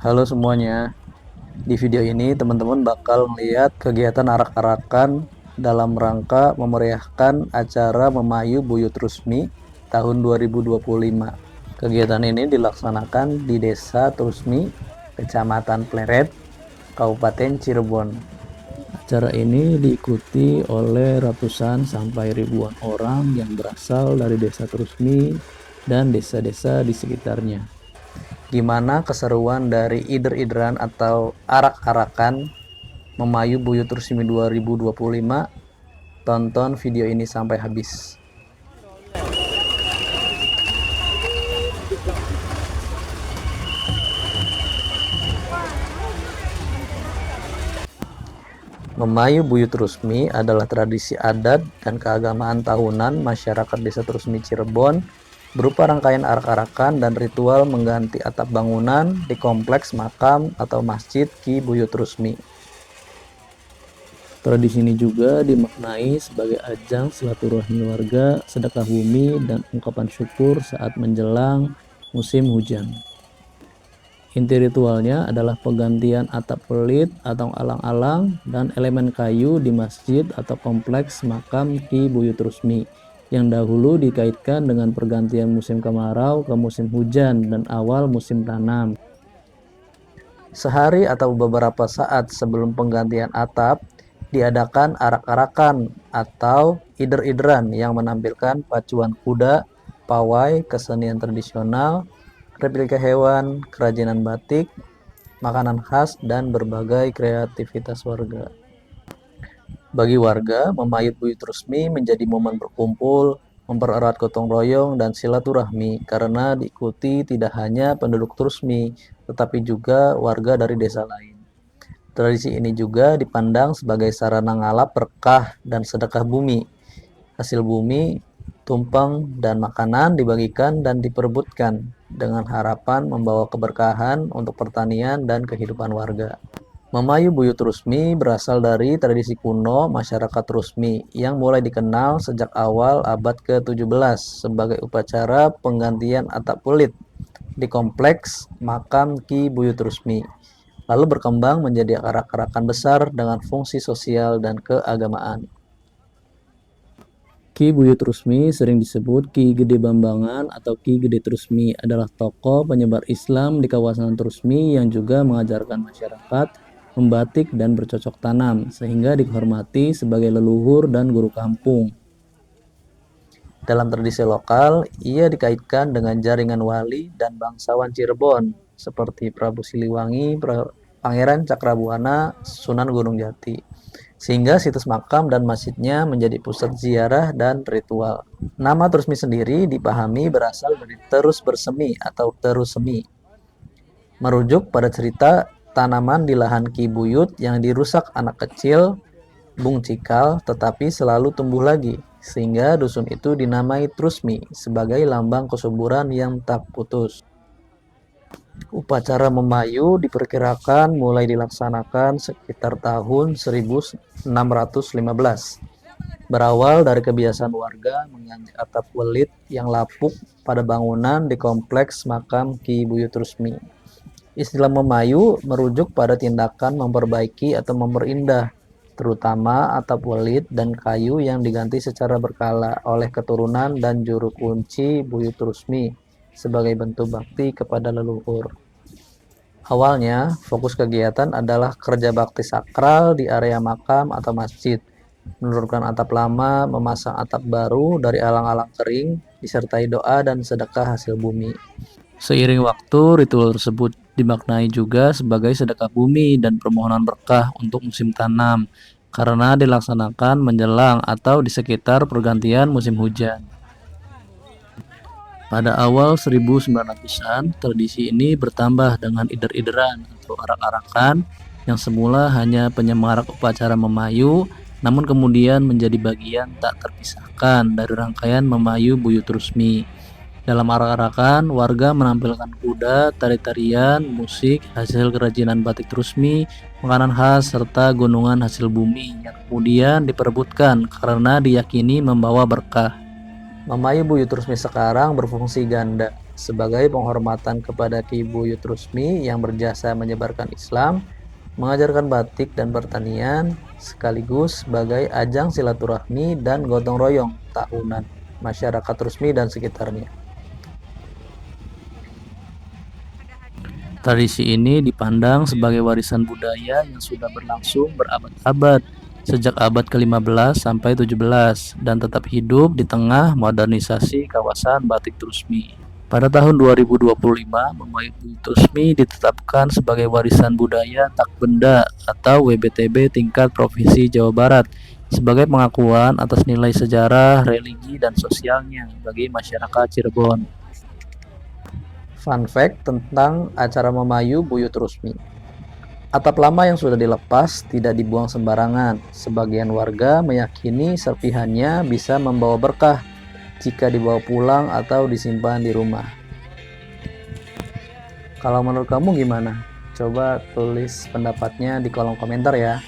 Halo semuanya, di video ini teman-teman bakal melihat kegiatan arak-arakan dalam rangka memeriahkan acara Memayu Buyut Trusmi tahun 2025. Kegiatan ini dilaksanakan di Desa Trusmi, Kecamatan Pleret, Kabupaten Cirebon. Acara ini diikuti oleh ratusan sampai ribuan orang yang berasal dari Desa Trusmi dan desa-desa di sekitarnya. Gimana keseruan dari ider-ideran atau arak-arakan Memayu Buyut Trusmi 2025? Tonton video ini sampai habis. Memayu Buyut Trusmi adalah tradisi adat dan keagamaan tahunan masyarakat Desa Trusmi Cirebon berupa rangkaian arak-arakan dan ritual mengganti atap bangunan di kompleks makam atau masjid Ki Buyut Trusmi. Tradisi ini juga dimaknai sebagai ajang silaturahmi warga, sedekah bumi, dan ungkapan syukur saat menjelang musim hujan. Inti ritualnya adalah penggantian atap pelit atau alang-alang dan elemen kayu di masjid atau kompleks makam Ki Buyut Trusmi yang dahulu dikaitkan dengan pergantian musim kemarau ke musim hujan dan awal musim tanam. Sehari atau beberapa saat sebelum penggantian atap, diadakan arak-arakan atau ider-ideran yang menampilkan pacuan kuda, pawai, kesenian tradisional, replika hewan, kerajinan batik, makanan khas, dan berbagai kreativitas warga. Bagi warga, Memayu Buyut Trusmi menjadi momen berkumpul, mempererat gotong royong dan silaturahmi karena diikuti tidak hanya penduduk Trusmi, tetapi juga warga dari desa lain. Tradisi ini juga dipandang sebagai sarana ngalap berkah dan sedekah bumi. Hasil bumi, tumpeng, dan makanan dibagikan dan diperebutkan dengan harapan membawa keberkahan untuk pertanian dan kehidupan warga. Memayu Buyut Trusmi berasal dari tradisi kuno masyarakat Trusmi yang mulai dikenal sejak awal abad ke-17 sebagai upacara penggantian atap pelit di kompleks makam Ki Buyut Trusmi, lalu berkembang menjadi arak-arakan besar dengan fungsi sosial dan keagamaan. Ki Buyut Trusmi sering disebut Ki Gede Bambangan atau Ki Gede Trusmi adalah tokoh penyebar Islam di kawasan Trusmi yang juga mengajarkan masyarakat membatik dan bercocok tanam sehingga dihormati sebagai leluhur dan guru kampung. Dalam tradisi lokal, ia dikaitkan dengan jaringan wali dan bangsawan Cirebon seperti Prabu Siliwangi, Pangeran Cakrabuana, Sunan Gunung Jati, sehingga situs makam dan masjidnya menjadi pusat ziarah dan ritual. Nama Trusmi sendiri dipahami berasal dari terus bersemi atau terus semi, merujuk pada cerita tanaman di lahan Ki Buyut yang dirusak anak kecil Bung Cikal tetapi selalu tumbuh lagi, sehingga dusun itu dinamai Trusmi sebagai lambang kesuburan yang tak putus. Upacara Memayu diperkirakan mulai dilaksanakan sekitar tahun 1615. Berawal dari kebiasaan warga mengganti atap welit yang lapuk pada bangunan di kompleks makam Ki Buyut Trusmi. Istilah Memayu merujuk pada tindakan memperbaiki atau memperindah, terutama atap welit dan kayu yang diganti secara berkala oleh keturunan dan juru kunci Buyut Trusmi sebagai bentuk bakti kepada leluhur. Awalnya, fokus kegiatan adalah kerja bakti sakral di area makam atau masjid, menurunkan atap lama, memasang atap baru dari alang-alang kering, disertai doa dan sedekah hasil bumi. Seiring waktu, ritual tersebut dimaknai juga sebagai sedekah bumi dan permohonan berkah untuk musim tanam, karena dilaksanakan menjelang atau di sekitar pergantian musim hujan. Pada awal 1900-an, tradisi ini bertambah dengan ider-ideran atau arak-arakan yang semula hanya penyemarak upacara Memayu, namun kemudian menjadi bagian tak terpisahkan dari rangkaian Memayu Buyut Trusmi. Dalam arak-arakan, warga menampilkan kuda, tari-tarian, musik, hasil kerajinan batik Trusmi, makanan khas, serta gunungan hasil bumi yang kemudian diperebutkan karena diyakini membawa berkah. Memayu Buyut Trusmi sekarang berfungsi ganda. sebagai penghormatan kepada Ki Buyut Rusmi yang berjasa menyebarkan Islam, mengajarkan batik dan pertanian, sekaligus sebagai ajang silaturahmi dan gotong royong tahunan masyarakat Rusmi dan sekitarnya. Tradisi ini dipandang sebagai warisan budaya yang sudah berlangsung berabad-abad, sejak abad ke-15 sampai 17, dan tetap hidup di tengah modernisasi kawasan Batik Trusmi. Pada tahun 2025, Memayu Trusmi ditetapkan sebagai warisan budaya tak benda atau WBTB tingkat Provinsi Jawa Barat sebagai pengakuan atas nilai sejarah, religi, dan sosialnya bagi masyarakat Cirebon. Fun fact tentang acara Memayu Buyut Rusmi. Atap lama yang sudah dilepas tidak dibuang sembarangan. Sebagian warga meyakini serpihannya bisa membawa berkah jika dibawa pulang atau disimpan di rumah. Kalau menurut kamu gimana? Coba tulis pendapatnya di kolom komentar ya.